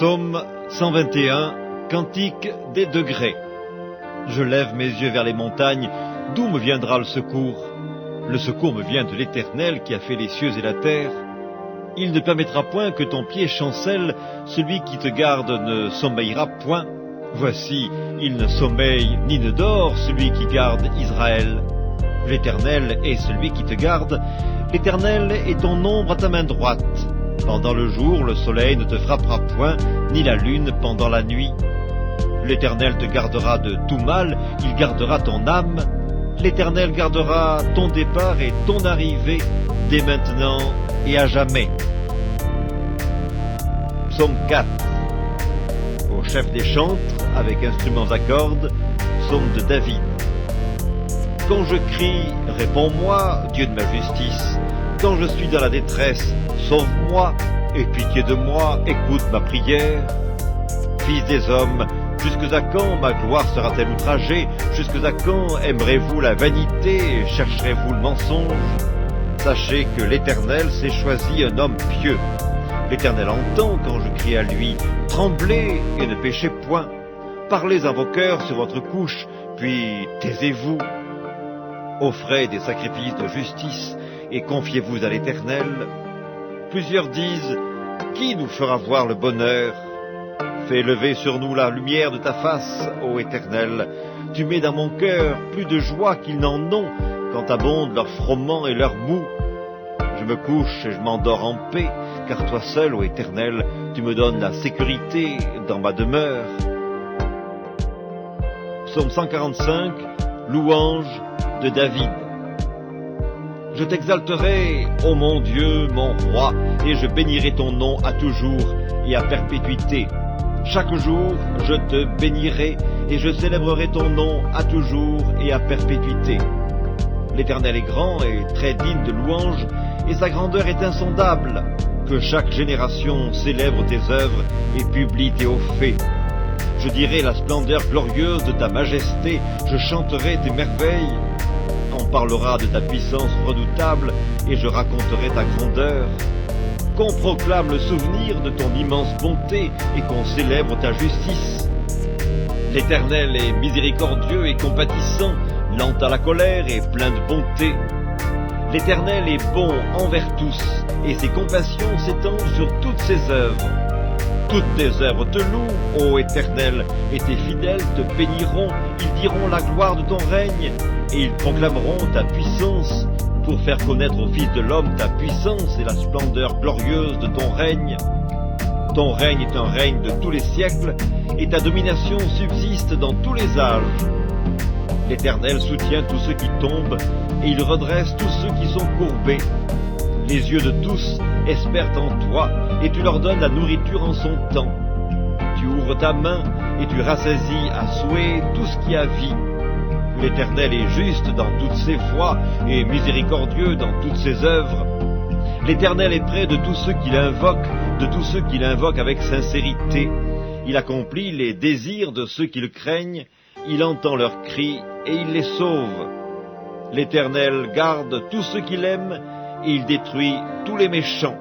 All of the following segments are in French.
Psaume 121, Cantique des degrés. Je lève mes yeux vers les montagnes, d'où me viendra le secours? Le secours me vient de l'Éternel qui a fait les cieux et la terre. Il ne permettra point que ton pied chancelle, celui qui te garde ne sommeillera point. Voici, il ne sommeille ni ne dort, celui qui garde Israël. L'Éternel est celui qui te garde, l'Éternel est ton ombre à ta main droite. Pendant le jour, le soleil ne te frappera point, ni la lune pendant la nuit. L'Éternel te gardera de tout mal, il gardera ton âme. L'Éternel gardera ton départ et ton arrivée, dès maintenant et à jamais. Psaume 4. Au chef des chantres, avec instruments à cordes, psaume de David. Quand je crie, réponds-moi, Dieu de ma justice. Quand je suis dans la détresse, sauve-moi, aie pitié de moi, écoute ma prière. Fils des hommes, jusque à quand ma gloire sera-t-elle outragée? Jusque à quand aimerez-vous la vanité et chercherez-vous le mensonge? Sachez que l'Éternel s'est choisi un homme pieux. L'Éternel entend quand je crie à lui. Tremblez et ne péchez point. Parlez à vos cœurs sur votre couche, puis taisez-vous. Offrez des sacrifices de justice et confiez-vous à l'Éternel. Plusieurs disent, qui nous fera voir le bonheur? Fais lever sur nous la lumière de ta face, ô Éternel. Tu mets dans mon cœur plus de joie qu'ils n'en ont quand abondent leur froment et leur moût. Je me couche et je m'endors en paix, car toi seul, ô Éternel, tu me donnes la sécurité dans ma demeure. Psaume 145, louange de David. Je t'exalterai, ô mon Dieu, mon roi, et je bénirai ton nom à toujours et à perpétuité. Chaque jour, je te bénirai, et je célébrerai ton nom à toujours et à perpétuité. L'Éternel est grand et très digne de louange, et sa grandeur est insondable. Que chaque génération célèbre tes œuvres et publie tes hauts faits. Je dirai la splendeur glorieuse de ta majesté, je chanterai tes merveilles. On parlera de ta puissance redoutable, et je raconterai ta grandeur. Qu'on proclame le souvenir de ton immense bonté, et qu'on célèbre ta justice. L'Éternel est miséricordieux et compatissant, lent à la colère et plein de bonté. L'Éternel est bon envers tous, et ses compassions s'étendent sur toutes ses œuvres. Toutes tes œuvres te louent, ô Éternel, et tes fidèles te béniront. Ils diront la gloire de ton règne, et ils proclameront ta puissance, pour faire connaître au Fils de l'homme ta puissance et la splendeur glorieuse de ton règne. Ton règne est un règne de tous les siècles, et ta domination subsiste dans tous les âges. L'Éternel soutient tous ceux qui tombent, et il redresse tous ceux qui sont courbés. Les yeux de tous espèrent en toi, et tu leur donnes la nourriture en son temps. Tu ouvres ta main, et tu rassasies à souhait tout ce qui a vie. L'Éternel est juste dans toutes ses voies, et miséricordieux dans toutes ses œuvres. L'Éternel est près de tous ceux qui l'invoquent, de tous ceux qui l'invoquent avec sincérité. Il accomplit les désirs de ceux qui le craignent, il entend leurs cris, et il les sauve. L'Éternel garde tous ceux qui l'aiment, et il détruit tous les méchants.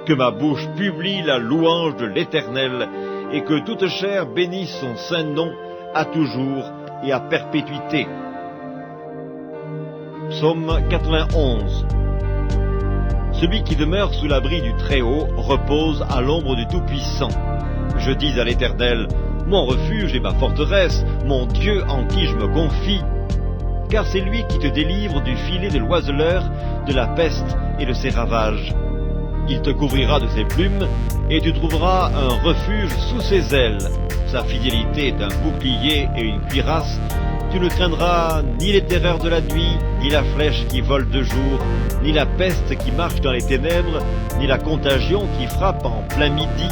Que ma bouche publie la louange de l'Éternel, et que toute chair bénisse son saint nom à toujours et à perpétuité. Psaume 91. Celui qui demeure sous l'abri du Très-Haut repose à l'ombre du Tout-Puissant. Je dis à l'Éternel, mon refuge et ma forteresse, mon Dieu en qui je me confie. Car c'est lui qui te délivre du filet de l'oiseleur, de la peste et de ses ravages. Il te couvrira de ses plumes, et tu trouveras un refuge sous ses ailes. Sa fidélité est un bouclier et une cuirasse. Tu ne craindras ni les terreurs de la nuit, ni la flèche qui vole de jour, ni la peste qui marche dans les ténèbres, ni la contagion qui frappe en plein midi.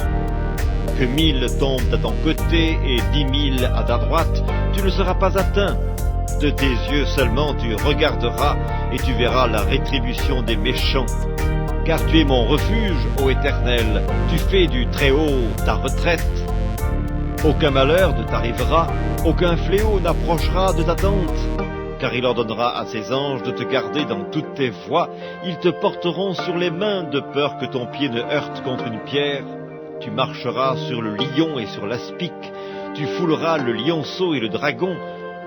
Que 1000 tombent à ton côté et 10 000 à ta droite, tu ne seras pas atteint. De tes yeux seulement tu regarderas, et tu verras la rétribution des méchants. Car tu es mon refuge, ô Éternel, tu fais du Très-Haut ta retraite. Aucun malheur ne t'arrivera, aucun fléau n'approchera de ta tente. Car il ordonnera à ses anges de te garder dans toutes tes voies, ils te porteront sur les mains de peur que ton pied ne heurte contre une pierre. tu marcheras sur le lion et sur l'aspic, tu fouleras le lionceau et le dragon.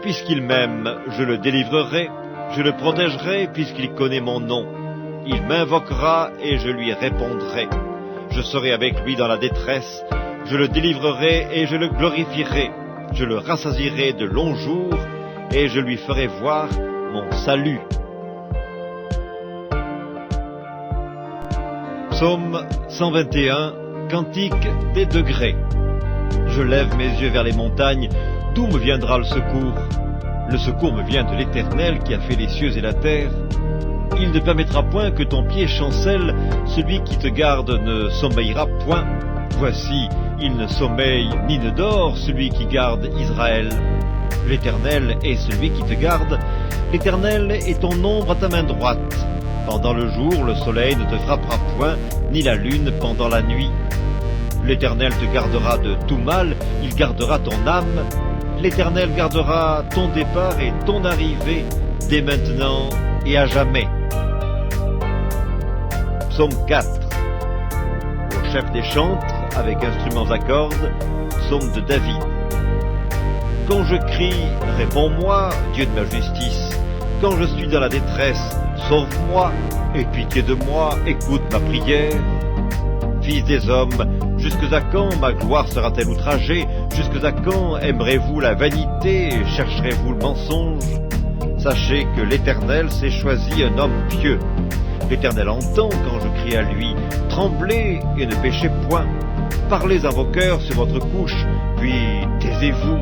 Puisqu'il m'aime, je le délivrerai, je le protégerai puisqu'il connaît mon nom. Il m'invoquera et je lui répondrai. Je serai avec lui dans la détresse, je le délivrerai et je le glorifierai. Je le rassasierai de longs jours et je lui ferai voir mon salut. Psaume 121, Cantique des degrés. Je lève mes yeux vers les montagnes, d'où me viendra le secours? Le secours me vient de l'Éternel qui a fait les cieux et la terre. Il ne permettra point que ton pied chancelle, celui qui te garde ne sommeillera point. Voici, il ne sommeille ni ne dort, celui qui garde Israël. L'Éternel est celui qui te garde, l'Éternel est ton ombre à ta main droite. Pendant le jour, le soleil ne te frappera point, ni la lune pendant la nuit. L'Éternel te gardera de tout mal, il gardera ton âme. L'Éternel gardera ton départ et ton arrivée, dès maintenant et à jamais. Psaume 4. Au chef des chantres, avec instruments à cordes, psaume de David. Quand je crie, réponds-moi, Dieu de ma justice. Quand je suis dans la détresse, sauve-moi, aie pitié de moi, écoute ma prière. Fils des hommes, jusque à quand ma gloire sera-t-elle outragée? Jusque à quand aimerez-vous la vanité et chercherez-vous le mensonge? Sachez que l'Éternel s'est choisi un homme pieux. L'Éternel entend quand je crie à lui. Tremblez et ne péchez point. Parlez à vos cœurs sur votre couche, puis taisez-vous.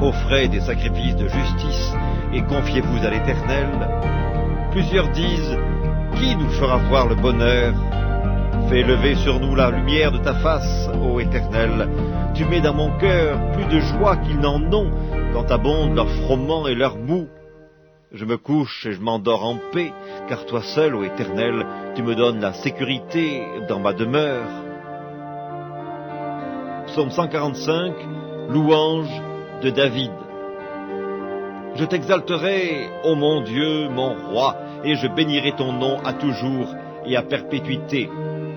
Offrez des sacrifices de justice et confiez-vous à l'Éternel. Plusieurs disent, qui nous fera voir le bonheur? Fais lever sur nous la lumière de ta face, ô Éternel. Tu mets dans mon cœur plus de joie qu'ils n'en ont quand abondent leurs froment et leurs mou. Je me couche et je m'endors en paix, car toi seul, ô Éternel, tu me donnes la sécurité dans ma demeure. Psaume 145, louange de David. Je t'exalterai, ô mon Dieu, mon roi, et je bénirai ton nom à toujours et à perpétuité.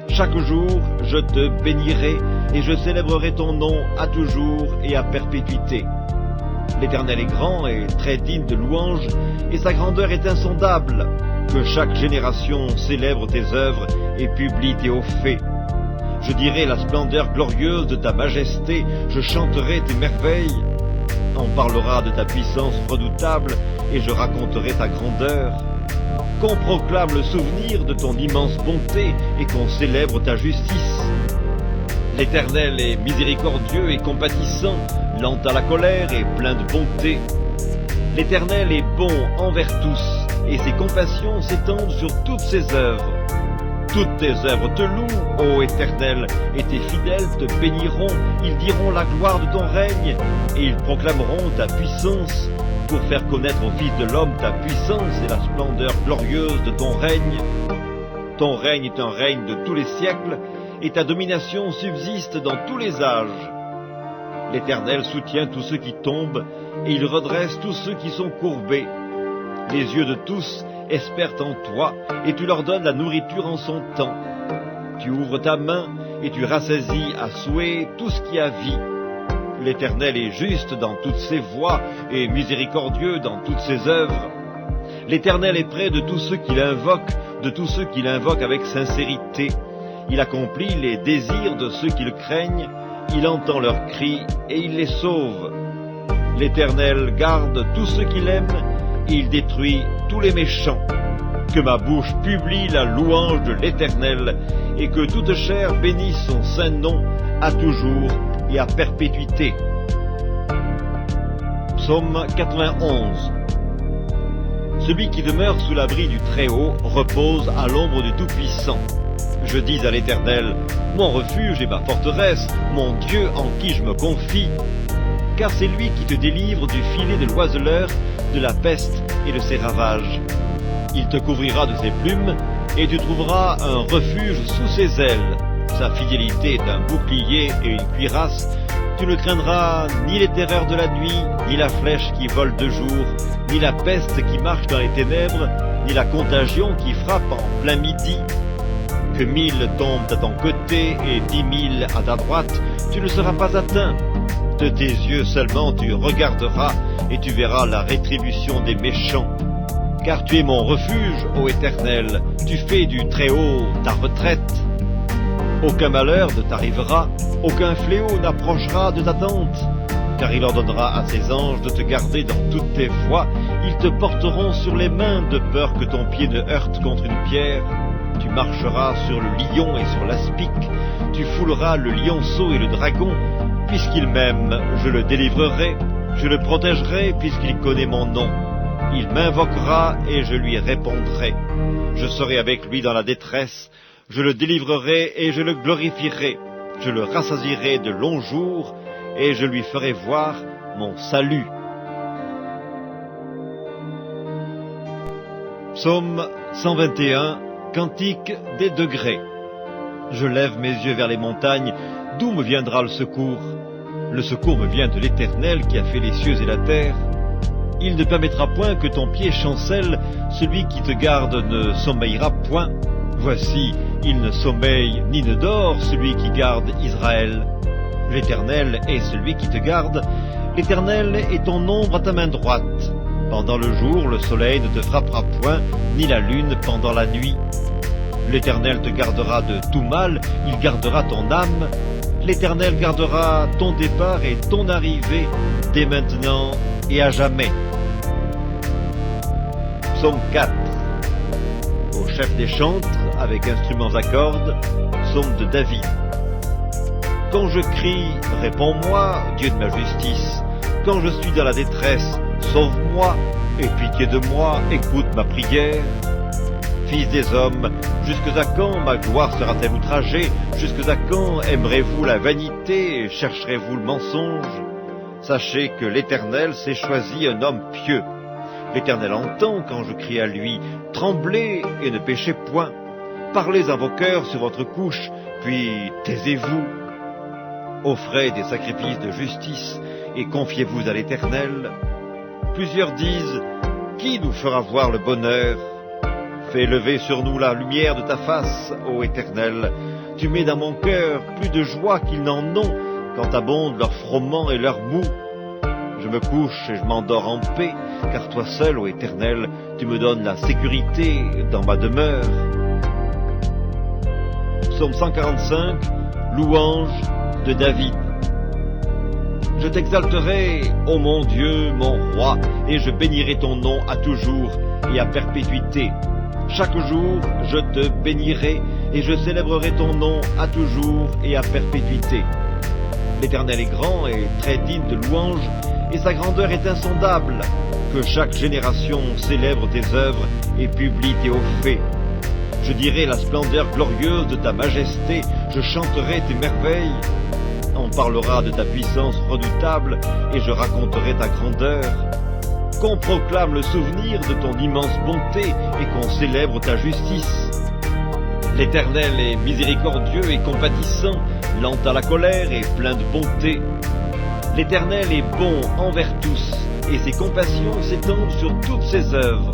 Chaque jour, je te bénirai et je célébrerai ton nom à toujours et à perpétuité. L'Éternel est grand et très digne de louange, et sa grandeur est insondable. Que chaque génération célèbre tes œuvres et publie tes hauts faits. Je dirai la splendeur glorieuse de ta majesté, je chanterai tes merveilles. On parlera de ta puissance redoutable et je raconterai ta grandeur. Qu'on proclame le souvenir de ton immense bonté et qu'on célèbre ta justice. L'Éternel est miséricordieux et compatissant, lent à la colère et plein de bonté. L'Éternel est bon envers tous, et ses compassions s'étendent sur toutes ses œuvres. Toutes tes œuvres te louent, ô Éternel, et tes fidèles te béniront. Ils diront la gloire de ton règne, et ils proclameront ta puissance, pour faire connaître au Fils de l'homme ta puissance et la splendeur glorieuse de ton règne. Ton règne est un règne de tous les siècles, et ta domination subsiste dans tous les âges. L'Éternel soutient tous ceux qui tombent, et il redresse tous ceux qui sont courbés. Les yeux de tous espèrent en toi, et tu leur donnes la nourriture en son temps. Tu ouvres ta main, et tu rassasies à souhait tout ce qui a vie. L'Éternel est juste dans toutes ses voies, et miséricordieux dans toutes ses œuvres. L'Éternel est près de tous ceux qui l'invoquent, avec sincérité. Il accomplit les désirs de ceux qui le craignent, il entend leurs cris et il les sauve. L'Éternel garde tous ceux qui l'aiment, et il détruit tous les méchants. Que ma bouche publie la louange de l'Éternel, et que toute chair bénisse son saint nom à toujours et à perpétuité. Psaume 91. Celui qui demeure sous l'abri du Très-Haut repose à l'ombre du Tout-Puissant. Je dis à l'Éternel, mon refuge et ma forteresse, mon Dieu en qui je me confie. Car c'est lui qui te délivre du filet de l'oiseleur, de la peste et de ses ravages. Il te couvrira de ses plumes, et tu trouveras un refuge sous ses ailes. Sa fidélité est un bouclier et une cuirasse. Tu ne craindras ni les terreurs de la nuit, ni la flèche qui vole de jour, ni la peste qui marche dans les ténèbres, ni la contagion qui frappe en plein midi. Que 1000 tombent à ton côté et 10 000 à ta droite, tu ne seras pas atteint. De tes yeux seulement tu regarderas et tu verras la rétribution des méchants. Car tu es mon refuge, ô Éternel, tu fais du Très-Haut ta retraite. Aucun malheur ne t'arrivera, aucun fléau n'approchera de ta tente. Car il ordonnera à ses anges de te garder dans toutes tes voies, ils te porteront sur les mains de peur que ton pied ne heurte contre une pierre. Tu marcheras sur le lion et sur l'aspic, tu fouleras le lionceau et le dragon. Puisqu'il m'aime, je le délivrerai, je le protégerai puisqu'il connaît mon nom. Il m'invoquera et je lui répondrai. Je serai avec lui dans la détresse, je le délivrerai et je le glorifierai. Je le rassasierai de longs jours et je lui ferai voir mon salut. Psaume 121, Cantique des degrés. Je lève mes yeux vers les montagnes, d'où me viendra le secours? Le secours me vient de l'Éternel qui a fait les cieux et la terre. Il ne permettra point que ton pied chancelle, celui qui te garde ne sommeillera point. Voici, il ne sommeille ni ne dort, celui qui garde Israël. L'Éternel est celui qui te garde, l'Éternel est ton ombre à ta main droite. Pendant le jour, le soleil ne te frappera point, ni la lune pendant la nuit. L'Éternel te gardera de tout mal, il gardera ton âme. L'Éternel gardera ton départ et ton arrivée, dès maintenant et à jamais. Psaume 4. Au chef des chantres, avec instruments à cordes, psaume de David. Quand je crie, réponds-moi, Dieu de ma justice. Quand je suis dans la détresse, sauve-moi, aie pitié de moi, écoute ma prière. Fils des hommes, jusque à quand ma gloire sera-t-elle outragée? Jusque à quand aimerez-vous la vanité et chercherez-vous le mensonge? Sachez que l'Éternel s'est choisi un homme pieux. L'Éternel entend quand je crie à lui. Tremblez et ne péchez point. Parlez à vos cœurs sur votre couche, puis taisez-vous. Offrez des sacrifices de justice et confiez-vous à l'Éternel. Plusieurs disent, qui nous fera voir le bonheur? Fais lever sur nous la lumière de ta face, ô Éternel. Tu mets dans mon cœur plus de joie qu'ils n'en ont quand abondent leurs froment et leurs mou. Je me couche et je m'endors en paix, car toi seul, ô Éternel, tu me donnes la sécurité dans ma demeure. Psaume 145, louange de David. Je t'exalterai, ô mon Dieu, mon roi, et je bénirai ton nom à toujours et à perpétuité. Chaque jour, je te bénirai et je célébrerai ton nom à toujours et à perpétuité. L'Éternel est grand et très digne de louange, et sa grandeur est insondable. Que chaque génération célèbre tes œuvres et publie tes hauts faits. Je dirai la splendeur glorieuse de ta majesté, je chanterai tes merveilles. On parlera de ta puissance redoutable et je raconterai ta grandeur. Qu'on proclame le souvenir de ton immense bonté et qu'on célèbre ta justice. L'Éternel est miséricordieux et compatissant, lent à la colère et plein de bonté. L'Éternel est bon envers tous, et ses compassions s'étendent sur toutes ses œuvres.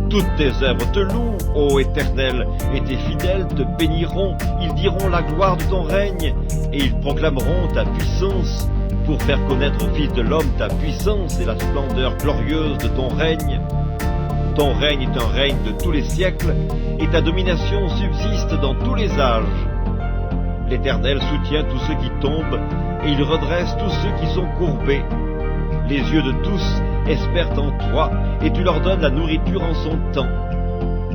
Toutes tes œuvres te louent, ô Éternel, et tes fidèles te béniront. Ils diront la gloire de ton règne, et ils proclameront ta puissance, pour faire connaître au Fils de l'homme ta puissance et la splendeur glorieuse de ton règne. Ton règne est un règne de tous les siècles, et ta domination subsiste dans tous les âges. L'Éternel soutient tous ceux qui tombent, et il redresse tous ceux qui sont courbés. Les yeux de tous espèrent en toi, et tu leur donnes la nourriture en son temps.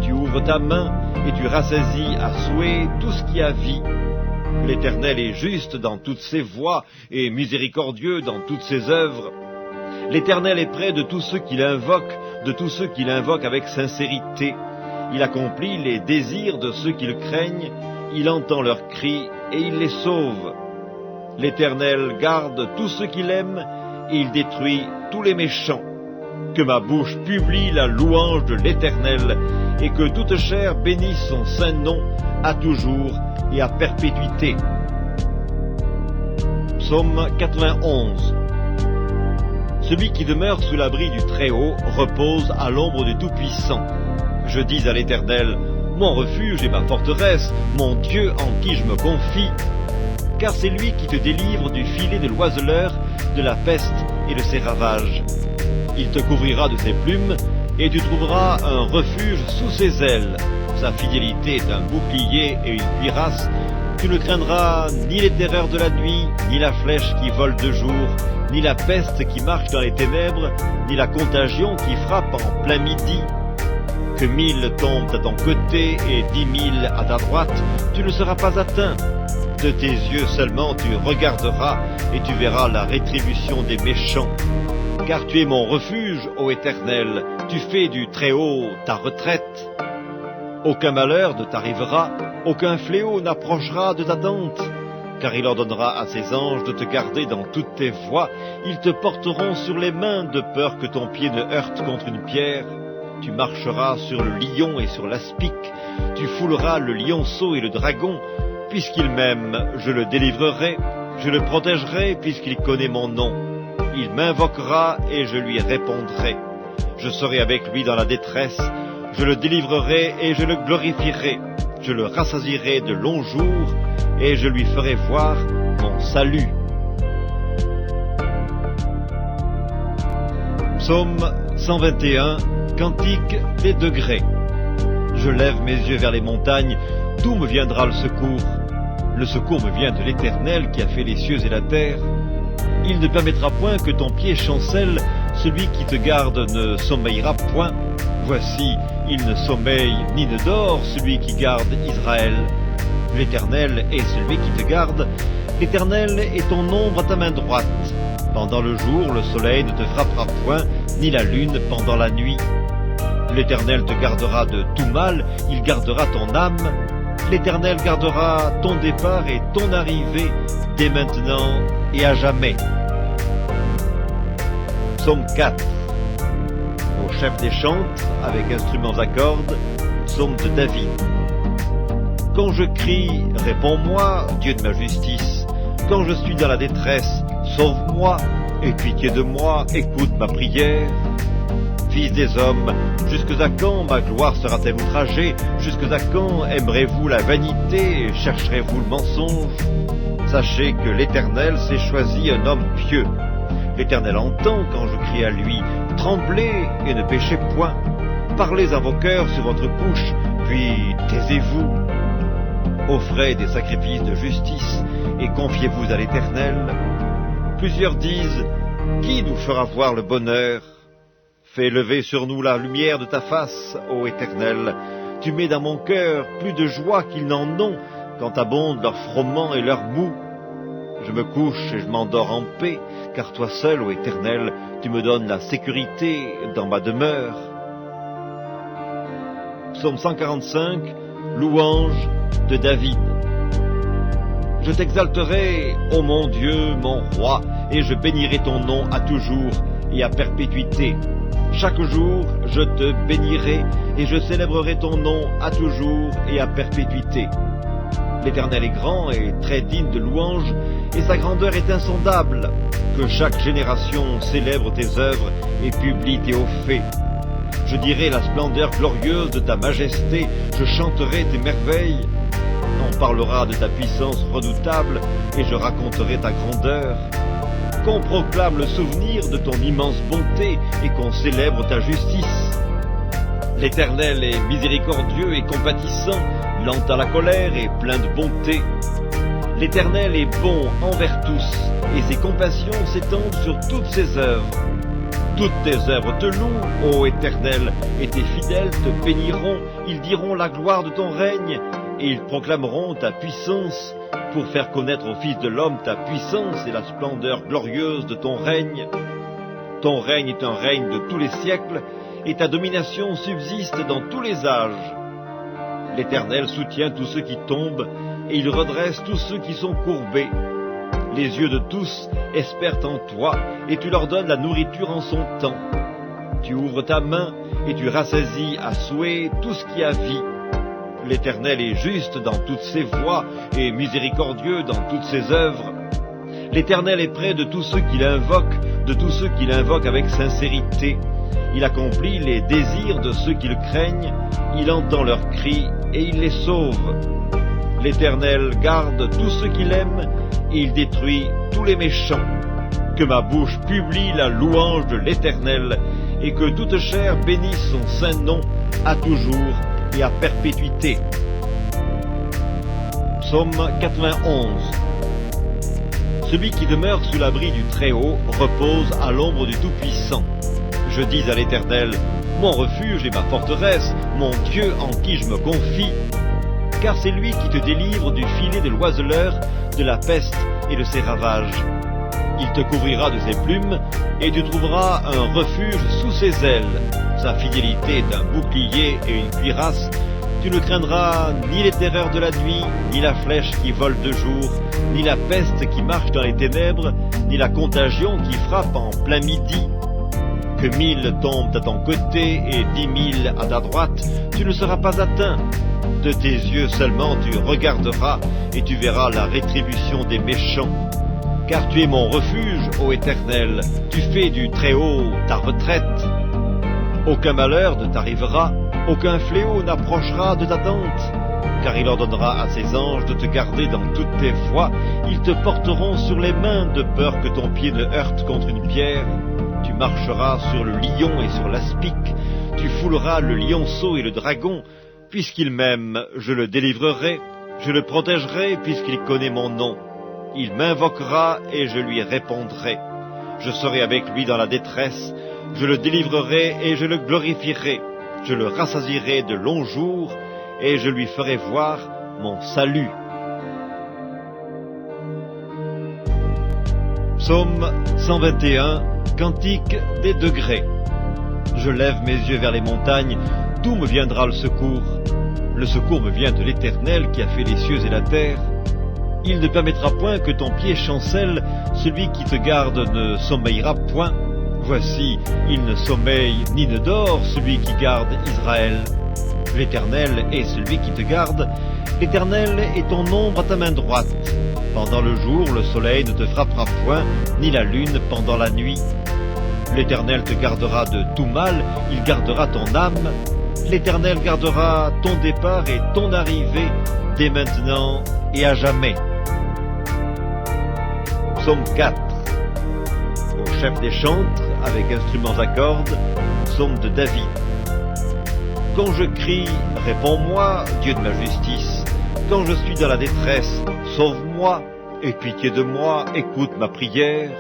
Tu ouvres ta main, et tu rassasies à souhait tout ce qui a vie. L'Éternel est juste dans toutes ses voies, et miséricordieux dans toutes ses œuvres. L'Éternel est près de tous ceux qui l'invoquent, de tous ceux qui l'invoquent avec sincérité. Il accomplit les désirs de ceux qui le craignent, il entend leurs cris, et il les sauve. L'Éternel garde tous ceux qui l'aiment, et il détruit tous les méchants. Que ma bouche publie la louange de l'Éternel, et que toute chair bénisse son saint nom, à toujours et à perpétuité. Psaume 91. Celui qui demeure sous l'abri du Très-Haut repose à l'ombre du Tout-Puissant. Je dis à l'Éternel, mon refuge et ma forteresse, mon Dieu en qui je me confie. Car c'est lui qui te délivre du filet de l'oiseleur, de la peste et de ses ravages. Il te couvrira de ses plumes, et tu trouveras un refuge sous ses ailes. Sa fidélité est un bouclier et une cuirasse. Tu ne craindras ni les terreurs de la nuit, ni la flèche qui vole de jour, ni la peste qui marche dans les ténèbres, ni la contagion qui frappe en plein midi. Que 1000 tombent à ton côté et 10 000 à ta droite, tu ne seras pas atteint. De tes yeux seulement tu regarderas et tu verras la rétribution des méchants. Car tu es mon refuge, ô Éternel, tu fais du Très-Haut ta retraite. Aucun malheur ne t'arrivera, aucun fléau n'approchera de ta tente. Car il ordonnera à ses anges de te garder dans toutes tes voies. Ils te porteront sur les mains de peur que ton pied ne heurte contre une pierre. Tu marcheras sur le lion et sur l'aspic. Tu fouleras le lionceau et le dragon. Puisqu'il m'aime, je le délivrerai. Je le protégerai puisqu'il connaît mon nom. Il m'invoquera et je lui répondrai. Je serai avec lui dans la détresse. Je le délivrerai et je le glorifierai. Je le rassasierai de longs jours et je lui ferai voir mon salut. Psaume 121, Cantique des degrés. Je lève mes yeux vers les montagnes, d'où me viendra le secours? Le secours me vient de l'Éternel qui a fait les cieux et la terre. Il ne permettra point que ton pied chancelle, celui qui te garde ne sommeillera point. Voici, il ne sommeille ni ne dort, celui qui garde Israël. L'Éternel est celui qui te garde, l'Éternel est ton ombre à ta main droite. Pendant le jour, le soleil ne te frappera point, ni la lune pendant la nuit. L'Éternel te gardera de tout mal, il gardera ton âme. L'Éternel gardera ton départ et ton arrivée, dès maintenant et à jamais. Psaume 4. Au chef des chantes, avec instruments à cordes, psaume de David. Quand je crie, réponds-moi, Dieu de ma justice. Quand je suis dans la détresse, sauve-moi, aie pitié de moi, écoute ma prière. Fils des hommes, jusque à quand ma gloire sera-t-elle outragée? Jusque à quand aimerez-vous la vanité et chercherez-vous le mensonge? Sachez que l'Éternel s'est choisi un homme pieux. L'Éternel entend quand je crie à lui. Tremblez et ne péchez point. Parlez à vos cœurs sur votre couche, puis taisez-vous. Offrez des sacrifices de justice et confiez-vous à l'Éternel. Plusieurs disent, qui nous fera voir le bonheur? Fais lever sur nous la lumière de ta face, ô Éternel. Tu mets dans mon cœur plus de joie qu'ils n'en ont quand abondent leurs froment et leurs mou. Je me couche et je m'endors en paix, car toi seul, ô Éternel, tu me donnes la sécurité dans ma demeure. Psaume 145, louange de David. Je t'exalterai, ô mon Dieu, mon roi, et je bénirai ton nom à toujours et à perpétuité. Chaque jour, je te bénirai et je célébrerai ton nom à toujours et à perpétuité. L'Éternel est grand et très digne de louange, et sa grandeur est insondable. Que chaque génération célèbre tes œuvres et publie tes hauts faits. Je dirai la splendeur glorieuse de ta majesté, je chanterai tes merveilles. On parlera de ta puissance redoutable, et je raconterai ta grandeur. Qu'on proclame le souvenir de ton immense bonté, et qu'on célèbre ta justice. L'Éternel est miséricordieux et compatissant, lent à la colère et plein de bonté. L'Éternel est bon envers tous, et ses compassions s'étendent sur toutes ses œuvres. Toutes tes œuvres te louent, ô Éternel, et tes fidèles te béniront. Ils diront la gloire de ton règne, et ils proclameront ta puissance, pour faire connaître au Fils de l'homme ta puissance et la splendeur glorieuse de ton règne. Ton règne est un règne de tous les siècles, et ta domination subsiste dans tous les âges. L'Éternel soutient tous ceux qui tombent, et il redresse tous ceux qui sont courbés. Les yeux de tous espèrent en toi, et tu leur donnes la nourriture en son temps. Tu ouvres ta main, et tu rassasies à souhait tout ce qui a vie. L'Éternel est juste dans toutes ses voies, et miséricordieux dans toutes ses œuvres. L'Éternel est près de tous ceux qui l'invoquent, de tous ceux qui l'invoquent avec sincérité. Il accomplit les désirs de ceux qui le craignent, il entend leurs cris et il les sauve. L'Éternel garde tous ceux qu'il aime, et il détruit tous les méchants. Que ma bouche publie la louange de l'Éternel, et que toute chair bénisse son saint nom à toujours et à perpétuité. Psaume 91. Celui qui demeure sous l'abri du Très-Haut repose à l'ombre du Tout-Puissant. Je dis à l'Éternel, mon refuge et ma forteresse, mon Dieu en qui je me confie, car c'est lui qui te délivre du filet de l'oiseleur, de la peste et de ses ravages. Il te couvrira de ses plumes, et tu trouveras un refuge sous ses ailes. Sa fidélité est un bouclier et une cuirasse. Tu ne craindras ni les terreurs de la nuit, ni la flèche qui vole de jour, ni la peste qui marche dans les ténèbres, ni la contagion qui frappe en plein midi. Que 1000 tombent à ton côté et 10 000 à ta droite, tu ne seras pas atteint. De tes yeux seulement tu regarderas, et tu verras la rétribution des méchants. Car tu es mon refuge, ô Éternel, tu fais du Très-Haut ta retraite. Aucun malheur ne t'arrivera, aucun fléau n'approchera de ta tente. Car il ordonnera à ses anges de te garder dans toutes tes voies, ils te porteront sur les mains de peur que ton pied ne heurte contre une pierre. Tu marcheras sur le lion et sur l'aspic, tu fouleras le lionceau et le dragon. Puisqu'il m'aime, je le délivrerai, je le protégerai puisqu'il connaît mon nom. Il m'invoquera et je lui répondrai. Je serai avec lui dans la détresse, je le délivrerai et je le glorifierai. Je le rassasierai de longs jours et je lui ferai voir mon salut. Psaume 121, Cantique des degrés. Je lève mes yeux vers les montagnes, d'où me viendra le secours? Le secours me vient de l'Éternel qui a fait les cieux et la terre. Il ne permettra point que ton pied chancelle, celui qui te garde ne sommeillera point. Voici, il ne sommeille ni ne dort, celui qui garde Israël. L'Éternel est celui qui te garde, l'Éternel est ton ombre à ta main droite. Pendant le jour, le soleil ne te frappera point, ni la lune pendant la nuit. L'Éternel te gardera de tout mal, il gardera ton âme. L'Éternel gardera ton départ et ton arrivée, dès maintenant et à jamais. Psaume 4. Au chef des chantres, avec instruments à cordes, psaume de David. Quand je crie, réponds-moi, Dieu de ma justice. Quand je suis dans la détresse, sauve-moi, aie pitié de moi, écoute ma prière.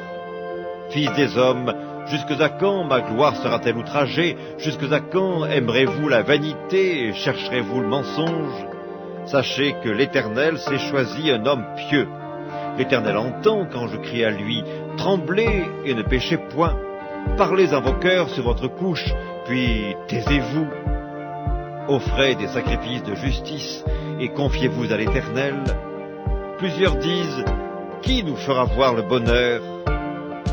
Fils des hommes, jusque à quand ma gloire sera-t-elle outragée? Jusque à quand aimerez-vous la vanité et chercherez-vous le mensonge? Sachez que l'Éternel s'est choisi un homme pieux. L'Éternel entend quand je crie à lui. Tremblez et ne péchez point. Parlez à vos cœurs sur votre couche, puis taisez-vous. Offrez des sacrifices de justice et confiez-vous à l'Éternel. Plusieurs disent, qui nous fera voir le bonheur?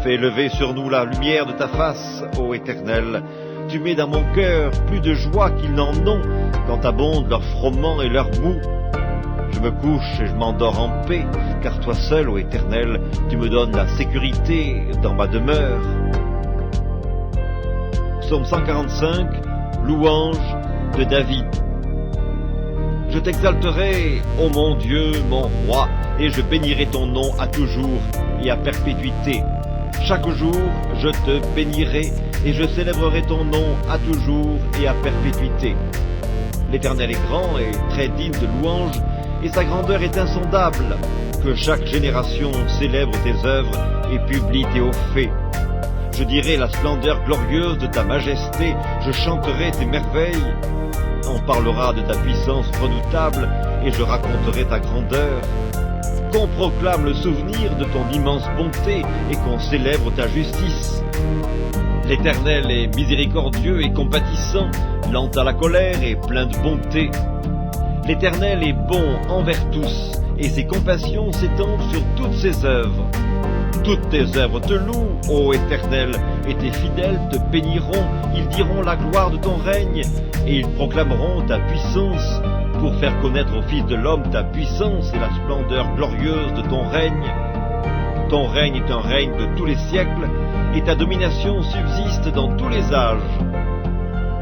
Fais lever sur nous la lumière de ta face, ô Éternel. Tu mets dans mon cœur plus de joie qu'ils n'en ont quand abondent leurs frôlements et leurs mous. Je me couche et je m'endors en paix, car toi seul, ô Éternel, tu me donnes la sécurité dans ma demeure. Psaume 145, louange de David. Je t'exalterai, ô mon Dieu, mon roi, et je bénirai ton nom à toujours et à perpétuité. Chaque jour, je te bénirai et je célébrerai ton nom à toujours et à perpétuité. L'Éternel est grand et très digne de louange, et sa grandeur est insondable. Que chaque génération célèbre tes œuvres et publie tes hauts faits. Je dirai la splendeur glorieuse de ta majesté, je chanterai tes merveilles. On parlera de ta puissance redoutable et je raconterai ta grandeur. Qu'on proclame le souvenir de ton immense bonté et qu'on célèbre ta justice. L'Éternel est miséricordieux et compatissant, lent à la colère et plein de bonté. L'Éternel est bon envers tous, et ses compassions s'étendent sur toutes ses œuvres. Toutes tes œuvres te louent, ô Éternel, et tes fidèles te béniront. Ils diront la gloire de ton règne, et ils proclameront ta puissance, pour faire connaître au Fils de l'homme ta puissance et la splendeur glorieuse de ton règne. Ton règne est un règne de tous les siècles, et ta domination subsiste dans tous les âges.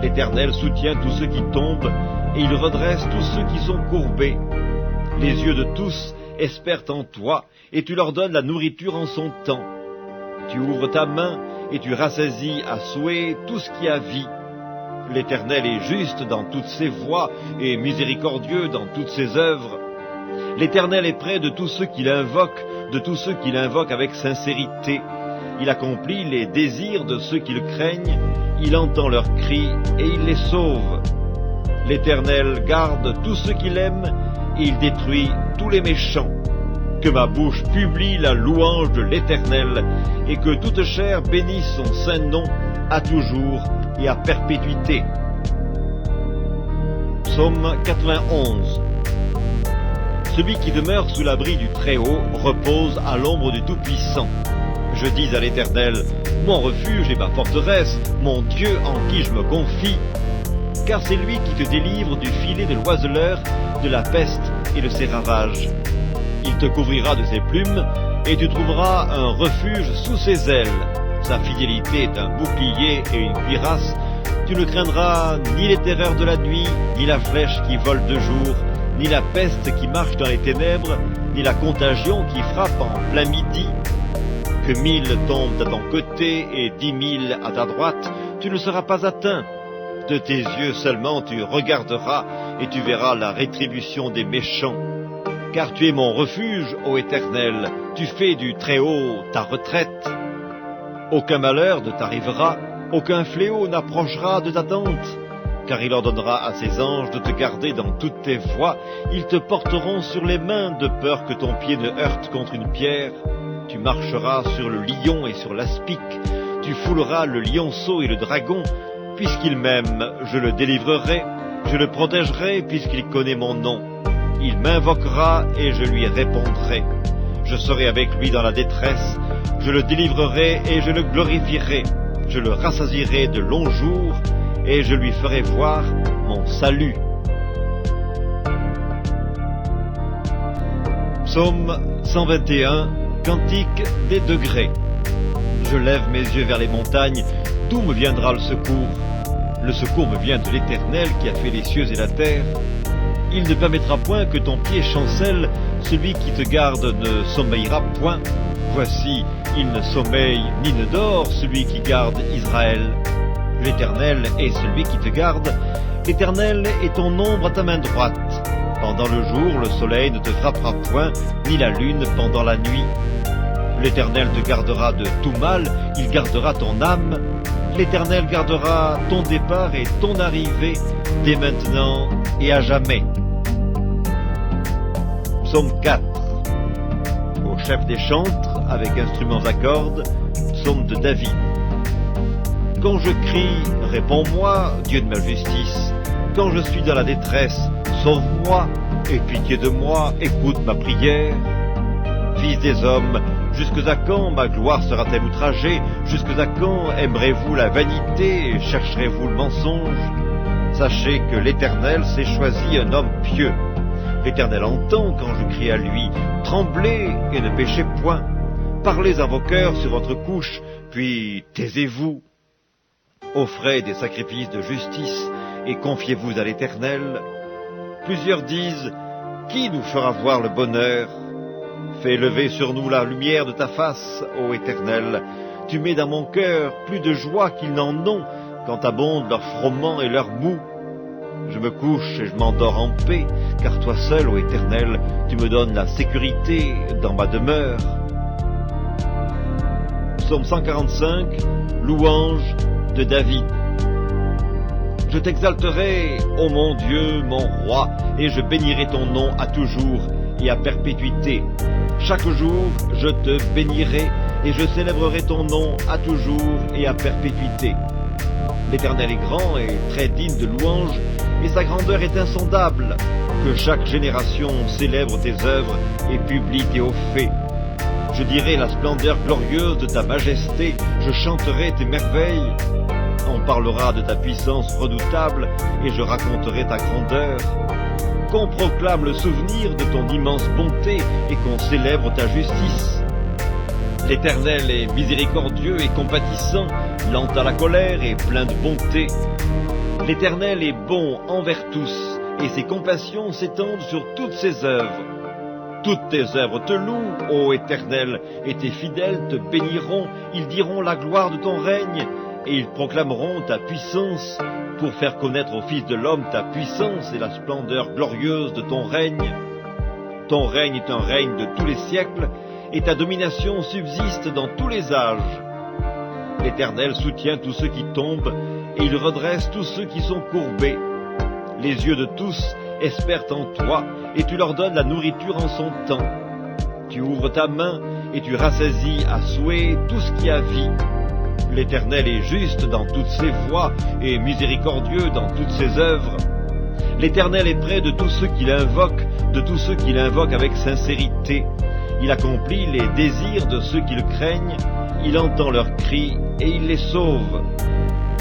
L'Éternel soutient tous ceux qui tombent, et il redresse tous ceux qui sont courbés. Les yeux de tous espèrent en toi, et tu leur donnes la nourriture en son temps. Tu ouvres ta main, et tu rassasies à souhait tout ce qui a vie. L'Éternel est juste dans toutes ses voies, et miséricordieux dans toutes ses œuvres. L'Éternel est près de tous ceux qui l'invoquent, avec sincérité. Il accomplit les désirs de ceux qui le craignent, il entend leurs cris et il les sauve. L'Éternel garde tous ceux qui l'aiment, et il détruit tous les méchants. Que ma bouche publie la louange de l'Éternel, et que toute chair bénisse son saint nom à toujours et à perpétuité. Psaume 91. Celui qui demeure sous l'abri du Très-Haut repose à l'ombre du Tout-Puissant. Je dis à l'Éternel, mon refuge et ma forteresse, mon Dieu en qui je me confie. Car c'est lui qui te délivre du filet de l'oiseleur, de la peste et de ses ravages. Il te couvrira de ses plumes, et tu trouveras un refuge sous ses ailes. Sa fidélité est un bouclier et une cuirasse. Tu ne craindras ni les terreurs de la nuit, ni la flèche qui vole de jour, ni la peste qui marche dans les ténèbres, ni la contagion qui frappe en plein midi. Que 1000 tombent à ton côté et 10 000 à ta droite, tu ne seras pas atteint. De tes yeux seulement tu regarderas et tu verras la rétribution des méchants. Car tu es mon refuge, ô Éternel, tu fais du Très-Haut ta retraite. Aucun malheur ne t'arrivera, aucun fléau n'approchera de ta tente. Car il ordonnera à ses anges de te garder dans toutes tes voies, ils te porteront sur les mains de peur que ton pied ne heurte contre une pierre. Tu marcheras sur le lion et sur l'aspic, tu fouleras le lionceau et le dragon. Puisqu'il m'aime, je le délivrerai, je le protégerai puisqu'il connaît mon nom. Il m'invoquera et je lui répondrai. Je serai avec lui dans la détresse, je le délivrerai et je le glorifierai. Je le rassasierai de longs jours et je lui ferai voir mon salut. Psaume 121, Cantique des degrés. Je lève mes yeux vers les montagnes, d'où me viendra le secours? Le secours me vient de l'Éternel qui a fait les cieux et la terre. Il ne permettra point que ton pied chancelle, celui qui te garde ne sommeillera point. Voici, il ne sommeille ni ne dort, celui qui garde Israël. L'Éternel est celui qui te garde, l'Éternel est ton ombre à ta main droite. Pendant le jour, le soleil ne te frappera point, ni la lune pendant la nuit. L'Éternel te gardera de tout mal, il gardera ton âme. L'Éternel gardera ton départ et ton arrivée, dès maintenant et à jamais. Psaume 4. Au chef des chantres, avec instruments à cordes, psaume de David. Quand je crie, réponds-moi, Dieu de ma justice. Quand je suis dans la détresse, sauve-moi, aie pitié de moi, écoute ma prière. Fils des hommes, jusque à quand ma gloire sera-t-elle outragée? Jusque à quand aimerez-vous la vanité et chercherez-vous le mensonge? Sachez que l'Éternel s'est choisi un homme pieux. L'Éternel entend quand je crie à lui. Tremblez et ne péchez point. Parlez à vos cœurs sur votre couche, puis taisez-vous. Offrez des sacrifices de justice et confiez-vous à l'Éternel. Plusieurs disent, qui nous fera voir le bonheur? Fais lever sur nous la lumière de ta face, ô Éternel. Tu mets dans mon cœur plus de joie qu'ils n'en ont quand abondent leurs froment et leurs mou. Je me couche et je m'endors en paix, car toi seul, ô Éternel, tu me donnes la sécurité dans ma demeure. Psaume 145, louange de David. Je t'exalterai, ô mon Dieu, mon roi, et je bénirai ton nom à toujours et à perpétuité. Chaque jour, je te bénirai et je célébrerai ton nom à toujours et à perpétuité. L'Éternel est grand et très digne de louange, et sa grandeur est insondable. Que chaque génération célèbre tes œuvres et publie tes hauts faits. Je dirai la splendeur glorieuse de ta majesté, je chanterai tes merveilles. On parlera de ta puissance redoutable et je raconterai ta grandeur. Qu'on proclame le souvenir de ton immense bonté et qu'on célèbre ta justice. L'Éternel est miséricordieux et compatissant, lent à la colère et plein de bonté. L'Éternel est bon envers tous, et ses compassions s'étendent sur toutes ses œuvres. Toutes tes œuvres te louent, ô Éternel, et tes fidèles te béniront. Ils diront la gloire de ton règne, et ils proclameront ta puissance pour faire connaître au Fils de l'homme ta puissance et la splendeur glorieuse de ton règne. Ton règne est un règne de tous les siècles, et ta domination subsiste dans tous les âges. L'Éternel soutient tous ceux qui tombent, et il redresse tous ceux qui sont courbés. Les yeux de tous espèrent en toi, et tu leur donnes la nourriture en son temps. Tu ouvres ta main, et tu rassasies à souhait tout ce qui a vie. L'Éternel est juste dans toutes ses voies, et miséricordieux dans toutes ses œuvres. L'Éternel est près de tous ceux qui l'invoquent, de tous ceux qui l'invoquent avec sincérité. Il accomplit les désirs de ceux qui le craignent, il entend leurs cris et il les sauve.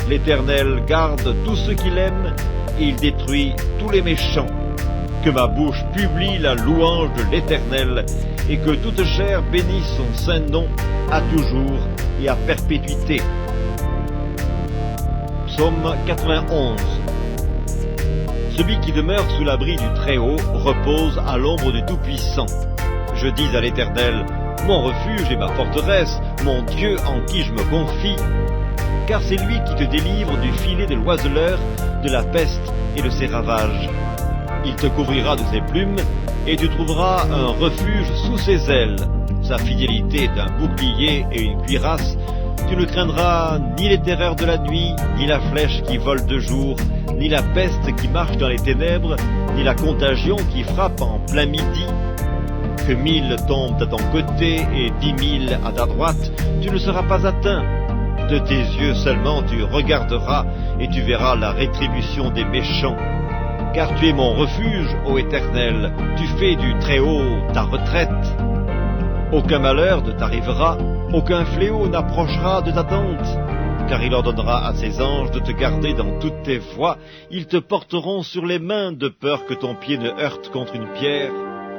L'Éternel garde tous ceux qui l'aiment et il détruit tous les méchants. Que ma bouche publie la louange de l'Éternel et que toute chair bénisse son saint nom à toujours et à perpétuité. Psaume 91. Celui qui demeure sous l'abri du Très-Haut repose à l'ombre du Tout-Puissant. Je dis à l'Éternel, mon refuge et ma forteresse, mon Dieu en qui je me confie, car c'est lui qui te délivre du filet de l'oiseleur, de la peste et de ses ravages. Il te couvrira de ses plumes, et tu trouveras un refuge sous ses ailes. Sa fidélité est un bouclier et une cuirasse. Tu ne craindras ni les terreurs de la nuit, ni la flèche qui vole de jour, ni la peste qui marche dans les ténèbres, ni la contagion qui frappe en plein midi. Que 1000 tombent à ton côté et 10 000 à ta droite, tu ne seras pas atteint. De tes yeux seulement tu regarderas et tu verras la rétribution des méchants. Car tu es mon refuge, ô Éternel, tu fais du Très-Haut ta retraite. Aucun malheur ne t'arrivera, aucun fléau n'approchera de ta tente. Car il ordonnera à ses anges de te garder dans toutes tes voies, ils te porteront sur les mains de peur que ton pied ne heurte contre une pierre.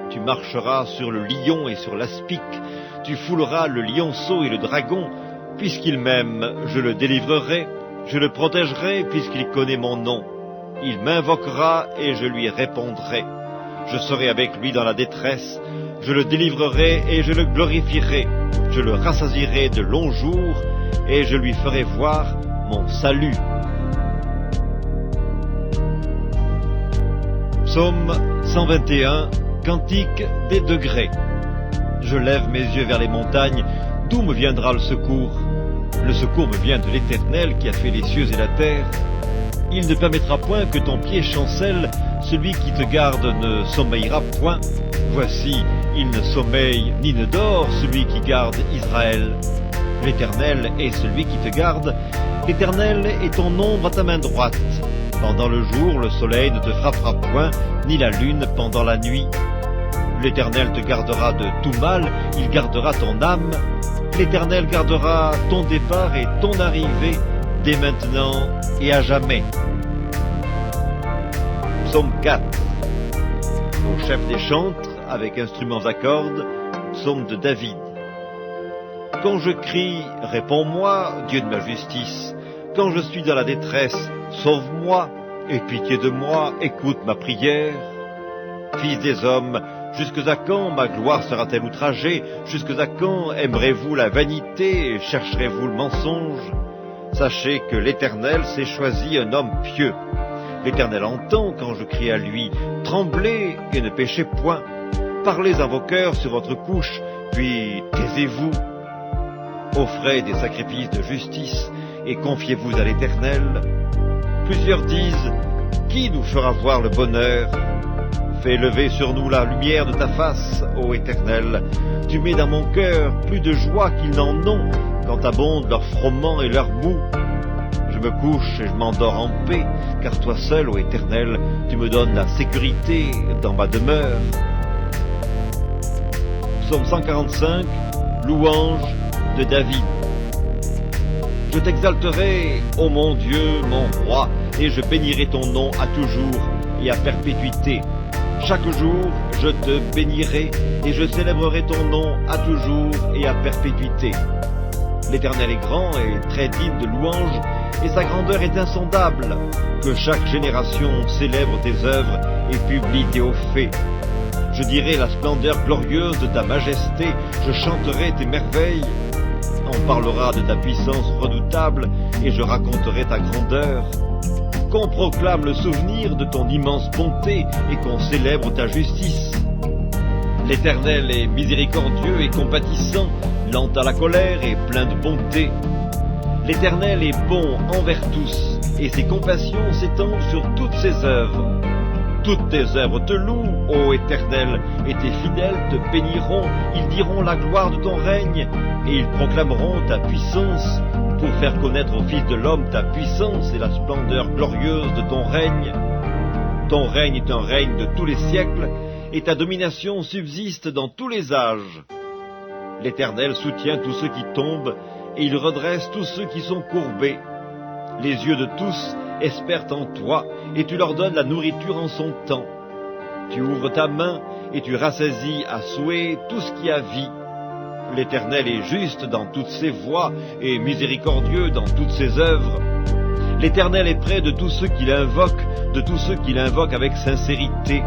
Tu marcheras sur le lion et sur l'aspic, tu fouleras le lionceau et le dragon. Puisqu'il m'aime, je le délivrerai, je le protégerai puisqu'il connaît mon nom. Il m'invoquera et je lui répondrai. Je serai avec lui dans la détresse, je le délivrerai et je le glorifierai. Je le rassasierai de longs jours et je lui ferai voir mon salut. Psaume 121. Cantique des degrés. Je lève mes yeux vers les montagnes, d'où me viendra le secours? Le secours me vient de l'Éternel qui a fait les cieux et la terre. Il ne permettra point que ton pied chancelle, celui qui te garde ne sommeillera point. Voici, il ne sommeille ni ne dort, celui qui garde Israël. L'Éternel est celui qui te garde, l'Éternel est ton ombre à ta main droite. Pendant le jour, le soleil ne te frappera point, ni la lune pendant la nuit. L'Éternel te gardera de tout mal, il gardera ton âme. L'Éternel gardera ton départ et ton arrivée, dès maintenant et à jamais. Psaume 4. Au chef des chantres, avec instruments à cordes, psaume de David. Quand je crie, réponds-moi, Dieu de ma justice. Quand je suis dans la détresse, sauve-moi, aie pitié de moi, écoute ma prière. Fils des hommes, jusque à quand ma gloire sera-t-elle outragée? Jusque à quand aimerez-vous la vanité et chercherez-vous le mensonge? Sachez que l'Éternel s'est choisi un homme pieux. L'Éternel entend quand je crie à lui. Tremblez et ne péchez point. Parlez à vos cœurs sur votre couche, puis taisez-vous. Offrez des sacrifices de justice et confiez-vous à l'Éternel. Plusieurs disent, qui nous fera voir le bonheur? Fais lever sur nous la lumière de ta face, ô Éternel. Tu mets dans mon cœur plus de joie qu'ils n'en ont quand abondent leurs froment et leurs mou. Je me couche et je m'endors en paix, car toi seul, ô Éternel, tu me donnes la sécurité dans ma demeure. Psaume 145, louange de David. Je t'exalterai, ô mon Dieu, mon roi, et je bénirai ton nom à toujours et à perpétuité. Chaque jour, je te bénirai et je célébrerai ton nom à toujours et à perpétuité. L'Éternel est grand et très digne de louange, et sa grandeur est insondable. Que chaque génération célèbre tes œuvres et publie tes hauts faits. Je dirai la splendeur glorieuse de ta majesté, je chanterai tes merveilles. On parlera de ta puissance redoutable et je raconterai ta grandeur. Qu'on proclame le souvenir de ton immense bonté et qu'on célèbre ta justice. L'Éternel est miséricordieux et compatissant, lent à la colère et plein de bonté. L'Éternel est bon envers tous, et ses compassions s'étendent sur toutes ses œuvres. Toutes tes œuvres te louent, ô Éternel, et tes fidèles te béniront. Ils diront la gloire de ton règne, et ils proclameront ta puissance, pour faire connaître au Fils de l'homme ta puissance et la splendeur glorieuse de ton règne. Ton règne est un règne de tous les siècles, et ta domination subsiste dans tous les âges. L'Éternel soutient tous ceux qui tombent, et il redresse tous ceux qui sont courbés. Les yeux de tous espèrent en toi, et tu leur donnes la nourriture en son temps. Tu ouvres ta main, et tu rassasies à souhait tout ce qui a vie. L'Éternel est juste dans toutes ses voies, et miséricordieux dans toutes ses œuvres. L'Éternel est près de tous ceux qui l'invoquent, de tous ceux qui l'invoquent avec sincérité.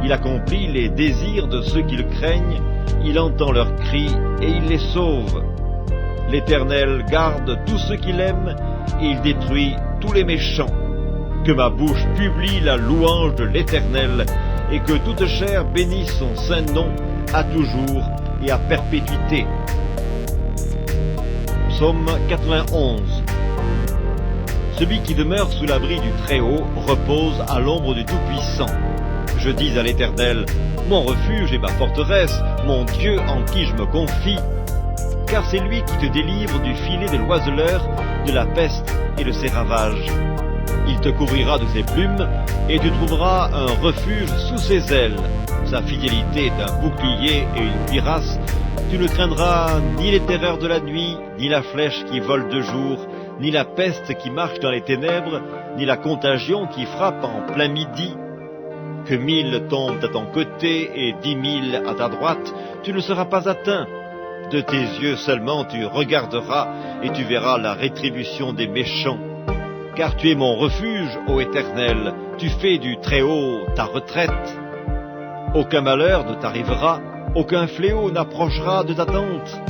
Il accomplit les désirs de ceux qui le craignent, il entend leurs cris et il les sauve. L'Éternel garde tous ceux qui l'aiment et il détruit tous les méchants. Que ma bouche publie la louange de l'Éternel et que toute chair bénisse son saint nom à toujours et à perpétuité. Psaume 91. Celui qui demeure sous l'abri du Très-Haut repose à l'ombre du Tout-Puissant. Je dis à l'Éternel, mon refuge et ma forteresse, mon Dieu en qui je me confie. Car c'est lui qui te délivre du filet de l'oiseleur, de la peste et de ses ravages. Il te couvrira de ses plumes, et tu trouveras un refuge sous ses ailes. Sa fidélité est un bouclier et une cuirasse. Tu ne craindras ni les terreurs de la nuit, ni la flèche qui vole de jour, ni la peste qui marche dans les ténèbres, ni la contagion qui frappe en plein midi. Que 1000 tombent à ton côté et 10 000 à ta droite, tu ne seras pas atteint. De tes yeux seulement tu regarderas et tu verras la rétribution des méchants. Car tu es mon refuge, ô Éternel, tu fais du Très-Haut ta retraite. Aucun malheur ne t'arrivera, aucun fléau n'approchera de ta tente.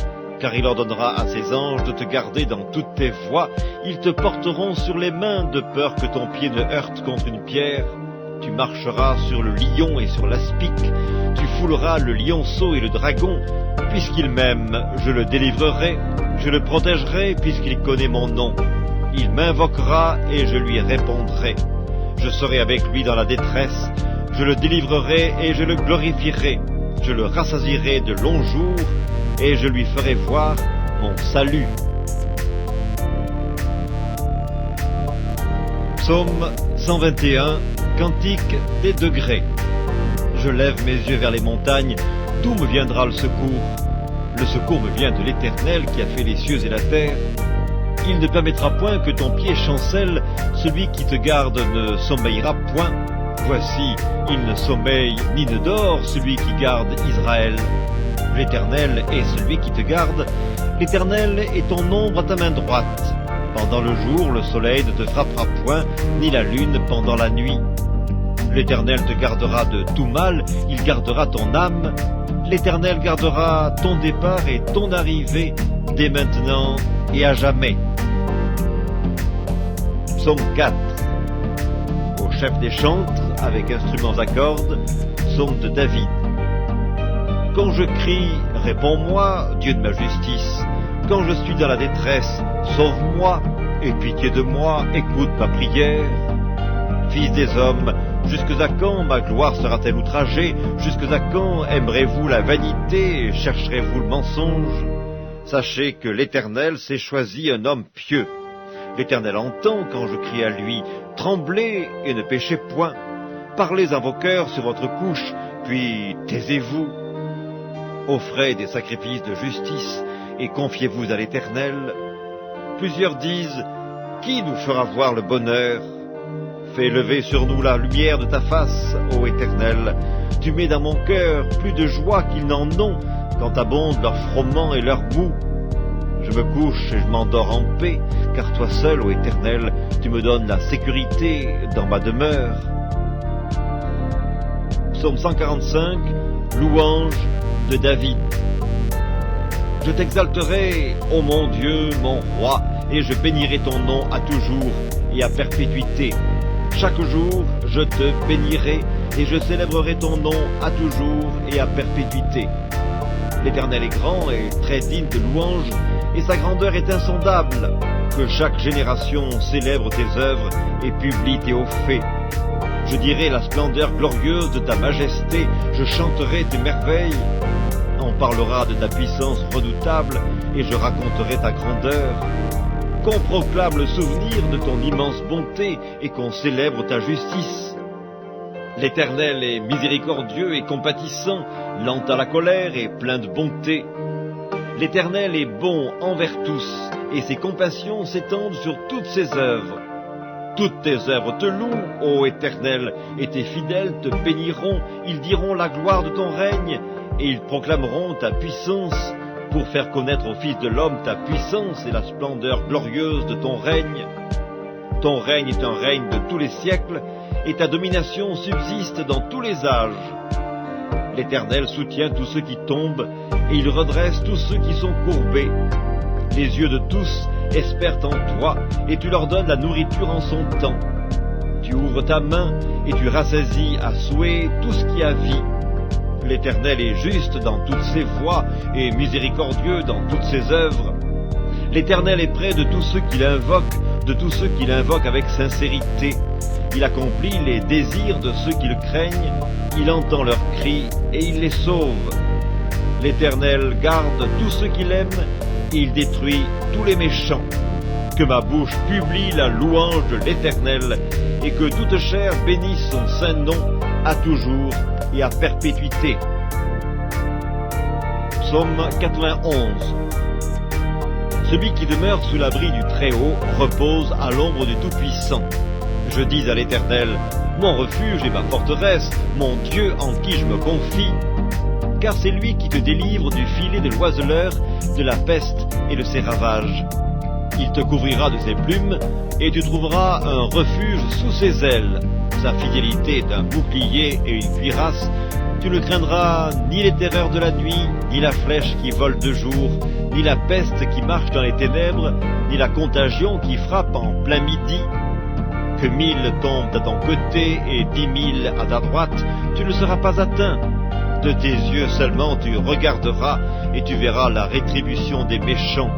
Car il ordonnera à ses anges de te garder dans toutes tes voies, ils te porteront sur les mains de peur que ton pied ne heurte contre une pierre. Tu marcheras sur le lion et sur l'aspic, tu fouleras le lionceau et le dragon. Puisqu'il m'aime, je le délivrerai, je le protégerai puisqu'il connaît mon nom. Il m'invoquera et je lui répondrai. Je serai avec lui dans la détresse, je le délivrerai et je le glorifierai. Je le rassasierai de longs jours et je lui ferai voir mon salut. Psaume 121, Cantique des degrés. Je lève mes yeux vers les montagnes, d'où me viendra le secours? Le secours me vient de l'Éternel qui a fait les cieux et la terre. Il ne permettra point que ton pied chancelle, celui qui te garde ne sommeillera point. Voici, il ne sommeille ni ne dort, celui qui garde Israël. L'Éternel est celui qui te garde, l'Éternel est ton ombre à ta main droite. Pendant le jour, le soleil ne te frappera point, ni la lune pendant la nuit. L'Éternel te gardera de tout mal, il gardera ton âme. L'Éternel gardera ton départ et ton arrivée, dès maintenant et à jamais. Psaume 4. Au chef des chantres, avec instruments à cordes, psaume de David. Quand je crie, réponds-moi, Dieu de ma justice. Quand je suis dans la détresse, sauve-moi, aie pitié de moi, écoute ma prière. Fils des hommes, jusque à quand ma gloire sera-t-elle outragée? Jusque à quand aimerez-vous la vanité et chercherez-vous le mensonge? Sachez que l'Éternel s'est choisi un homme pieux. L'Éternel entend quand je crie à lui. Tremblez et ne péchez point. Parlez en vos cœurs sur votre couche, puis taisez-vous. Offrez des sacrifices de justice et confiez-vous à l'Éternel. Plusieurs disent, qui nous fera voir le bonheur? Fais lever sur nous la lumière de ta face, ô Éternel. Tu mets dans mon cœur plus de joie qu'ils n'en ont quand abondent leurs froment et leurs mou. Je Je me couche et je m'endors en paix, car toi seul, ô Éternel, tu me donnes la sécurité dans ma demeure. Psaume 145, louange de David. Je t'exalterai, ô mon Dieu, mon roi, et je bénirai ton nom à toujours et à perpétuité. Chaque jour, je te bénirai et je célébrerai ton nom à toujours et à perpétuité. L'Éternel est grand et très digne de louange, et sa grandeur est insondable. Que chaque génération célèbre tes œuvres et publie tes hauts faits. Je dirai la splendeur glorieuse de ta majesté, je chanterai tes merveilles. On parlera de ta puissance redoutable et je raconterai ta grandeur. Qu'on proclame le souvenir de ton immense bonté et qu'on célèbre ta justice. L'Éternel est miséricordieux et compatissant, lent à la colère et plein de bonté. L'Éternel est bon envers tous, et ses compassions s'étendent sur toutes ses œuvres. Toutes tes œuvres te louent, ô Éternel, et tes fidèles te béniront. Ils diront la gloire de ton règne, et ils proclameront ta puissance, pour faire connaître au Fils de l'homme ta puissance et la splendeur glorieuse de ton règne. Ton règne est un règne de tous les siècles, et ta domination subsiste dans tous les âges. L'Éternel soutient tous ceux qui tombent, et il redresse tous ceux qui sont courbés. Les yeux de tous espèrent en toi, et tu leur donnes la nourriture en son temps. Tu ouvres ta main, et tu rassasies à souhait tout ce qui a vie. L'Éternel est juste dans toutes ses voies, et miséricordieux dans toutes ses œuvres. L'Éternel est près de tous ceux qui l'invoquent, avec sincérité. Il accomplit les désirs de ceux qui le craignent, il entend leurs cris et il les sauve. L'Éternel garde tous ceux qui l'aiment, et il détruit tous les méchants. Que ma bouche publie la louange de l'Éternel, et que toute chair bénisse son saint nom à toujours et à perpétuité. Psaume 91. Celui qui demeure sous l'abri du Très-Haut repose à l'ombre du Tout-Puissant. Je dis à l'Éternel, mon refuge et ma forteresse, mon Dieu en qui je me confie. Car c'est lui qui te délivre du filet de l'oiseleur, de la peste et de ses ravages. Il te couvrira de ses plumes, et tu trouveras un refuge sous ses ailes. Sa fidélité est un bouclier et une cuirasse. Tu ne craindras ni les terreurs de la nuit, ni la flèche qui vole de jour, ni la peste qui marche dans les ténèbres, ni la contagion qui frappe en plein midi. Que 1000 tombent à ton côté et 10 000 à ta droite, tu ne seras pas atteint. De tes yeux seulement tu regarderas et tu verras la rétribution des méchants.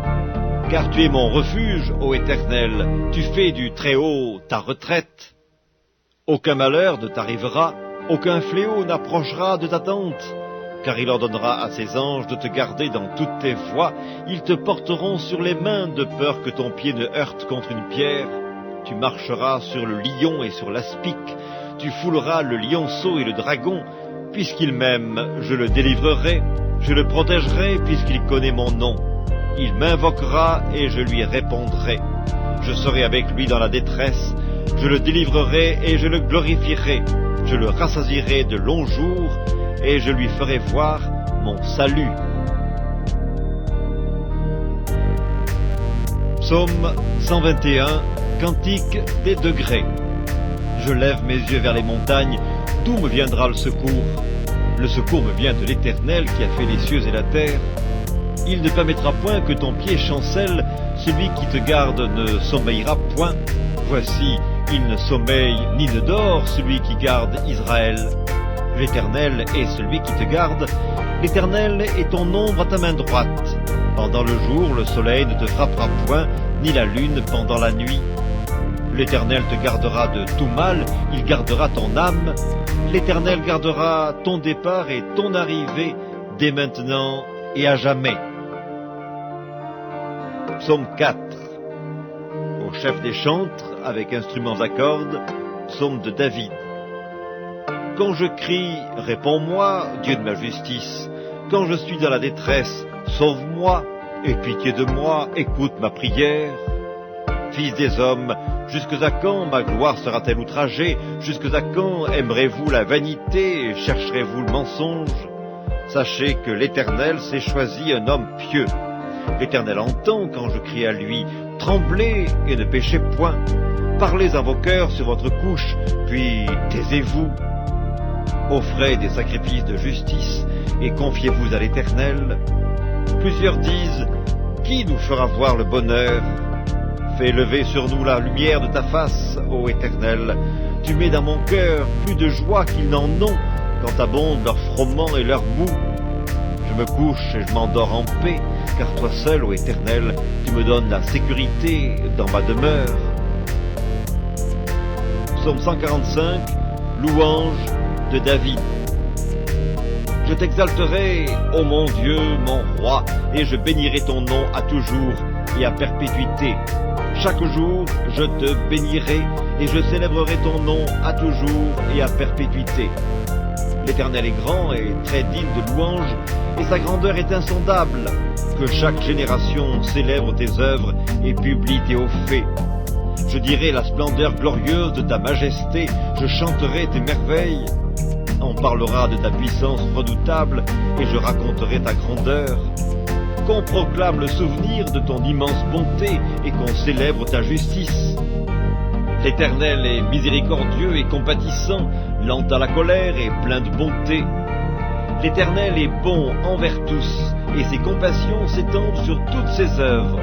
Car tu es mon refuge, ô Éternel, tu fais du Très-Haut ta retraite. Aucun malheur ne t'arrivera, aucun fléau n'approchera de ta tente, car il ordonnera à ses anges de te garder dans toutes tes voies. Ils te porteront sur les mains de peur que ton pied ne heurte contre une pierre. Tu marcheras sur le lion et sur l'aspic, tu fouleras le lionceau et le dragon. Puisqu'il m'aime, je le délivrerai, je le protégerai puisqu'il connaît mon nom. Il m'invoquera et je lui répondrai. Je serai avec lui dans la détresse, je le délivrerai et je le glorifierai. Je le rassasierai de longs jours et je lui ferai voir mon salut. Psaume 121, Cantique des degrés. Je lève mes yeux vers les montagnes, d'où me viendra le secours? Le secours me vient de l'Éternel qui a fait les cieux et la terre. Il ne permettra point que ton pied chancelle, celui qui te garde ne sommeillera point. Voici, il ne sommeille ni ne dort, celui qui garde Israël. L'Éternel est celui qui te garde, l'Éternel est ton ombre à ta main droite. Pendant le jour, le soleil ne te frappera point, ni la lune pendant la nuit. L'Éternel te gardera de tout mal, il gardera ton âme. L'Éternel gardera ton départ et ton arrivée, dès maintenant et à jamais. Psaume 4. Au chef des chantres, avec instruments à cordes, psaume de David. Quand je crie, réponds-moi, Dieu de ma justice. Quand je suis dans la détresse, sauve-moi, aie pitié de moi, écoute ma prière. Fils des hommes, jusque à quand ma gloire sera-t-elle outragée? Jusque à quand aimerez-vous la vanité et chercherez-vous le mensonge? Sachez que l'Éternel s'est choisi un homme pieux. L'Éternel entend quand je crie à lui. Tremblez et ne péchez point. Parlez à vos cœurs sur votre couche, puis taisez-vous. Offrez des sacrifices de justice et confiez-vous à l'Éternel. Plusieurs disent, qui nous fera voir le bonheur? Fais lever sur nous la lumière de ta face, ô Éternel. Tu mets dans mon cœur plus de joie qu'ils n'en ont quand abondent leur froment et leur moût. Je me couche et je m'endors en paix, car toi seul, ô Éternel, tu me donnes la sécurité dans ma demeure. Psaume 145, louange de David. Je t'exalterai, ô mon Dieu, mon roi, et je bénirai ton nom à toujours et à perpétuité. Chaque jour, je te bénirai, et je célébrerai ton nom à toujours et à perpétuité. L'Éternel est grand et très digne de louange, et sa grandeur est insondable. Que chaque génération célèbre tes œuvres et publie tes hauts faits. Je dirai la splendeur glorieuse de ta majesté, je chanterai tes merveilles. On parlera de ta puissance redoutable, et je raconterai ta grandeur. Qu'on proclame le souvenir de ton immense bonté, et qu'on célèbre ta justice. L'Éternel est miséricordieux et compatissant, lent à la colère et plein de bonté. L'Éternel est bon envers tous, et ses compassions s'étendent sur toutes ses œuvres.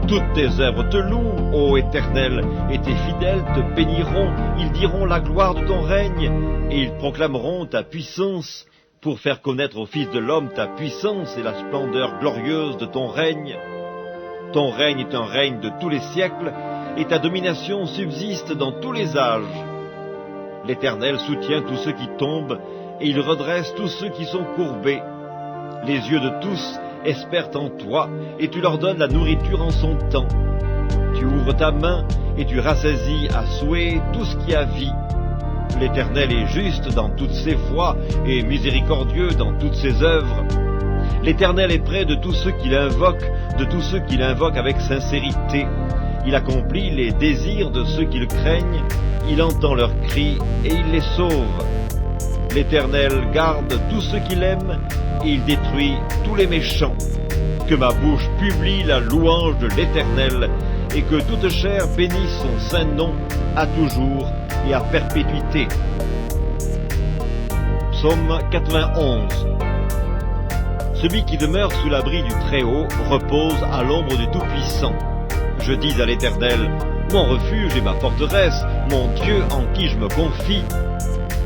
Toutes tes œuvres te louent, ô Éternel, et tes fidèles te béniront. Ils diront la gloire de ton règne, et ils proclameront ta puissance, pour faire connaître au Fils de l'homme ta puissance et la splendeur glorieuse de ton règne. Ton règne est un règne de tous les siècles, et ta domination subsiste dans tous les âges. L'Éternel soutient tous ceux qui tombent, et il redresse tous ceux qui sont courbés. Les yeux de tous espèrent en toi, et tu leur donnes la nourriture en son temps. Tu ouvres ta main, et tu rassasies à souhait tout ce qui a vie. L'Éternel est juste dans toutes ses voies, et miséricordieux dans toutes ses œuvres. L'Éternel est près de tous ceux qui l'invoquent, de tous ceux qui l'invoquent avec sincérité. Il accomplit les désirs de ceux qui le craignent, il entend leurs cris, et il les sauve. L'Éternel garde tous ceux qui l'aiment, et il détruit tous les méchants. Que ma bouche publie la louange de l'Éternel, et que toute chair bénisse son saint nom à toujours et à perpétuité. Psaume 91. Celui qui demeure sous l'abri du Très-Haut repose à l'ombre du Tout-Puissant. Je dis à l'Éternel, mon refuge et ma forteresse, mon Dieu en qui je me confie.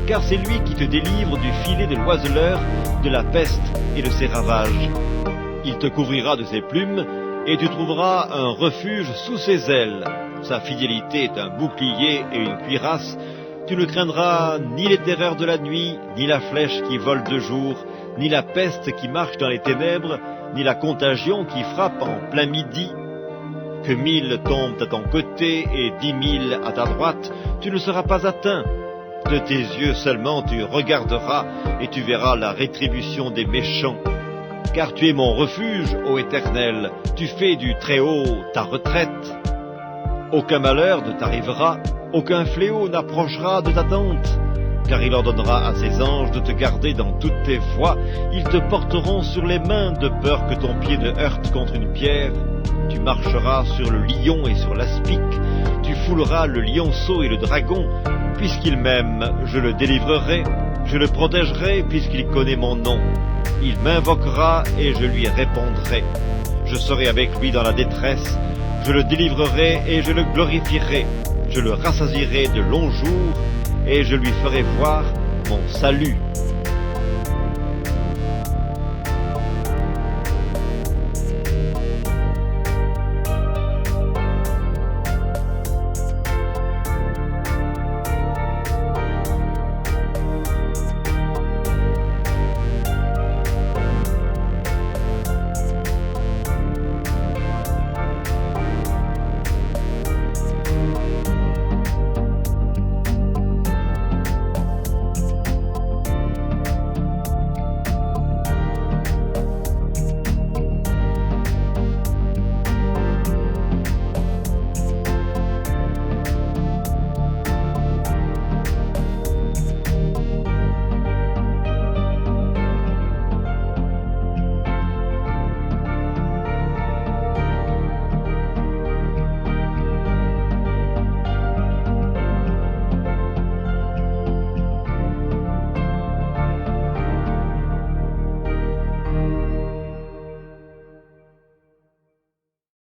Car c'est lui qui te délivre du filet de l'oiseleur, de la peste et de ses ravages. Il te couvrira de ses plumes, et tu trouveras un refuge sous ses ailes. Sa fidélité est un bouclier et une cuirasse. Tu ne craindras ni les terreurs de la nuit, ni la flèche qui vole de jour, ni la peste qui marche dans les ténèbres, ni la contagion qui frappe en plein midi. Que 1000 tombent à ton côté et 10 000 à ta droite, tu ne seras pas atteint. De tes yeux seulement tu regarderas, et tu verras la rétribution des méchants. Car tu es mon refuge, ô Éternel, tu fais du Très-Haut ta retraite. Aucun malheur ne t'arrivera, aucun fléau n'approchera de ta tente. Car il ordonnera à ses anges de te garder dans toutes tes voies, ils te porteront sur les mains de peur que ton pied ne heurte contre une pierre. Tu marcheras sur le lion et sur l'aspic, tu fouleras le lionceau et le dragon. Puisqu'il m'aime, je le délivrerai, je le protégerai puisqu'il connaît mon nom. Il m'invoquera et je lui répondrai. Je serai avec lui dans la détresse, je le délivrerai et je le glorifierai. Je le rassasierai de longs jours et je lui ferai voir mon salut.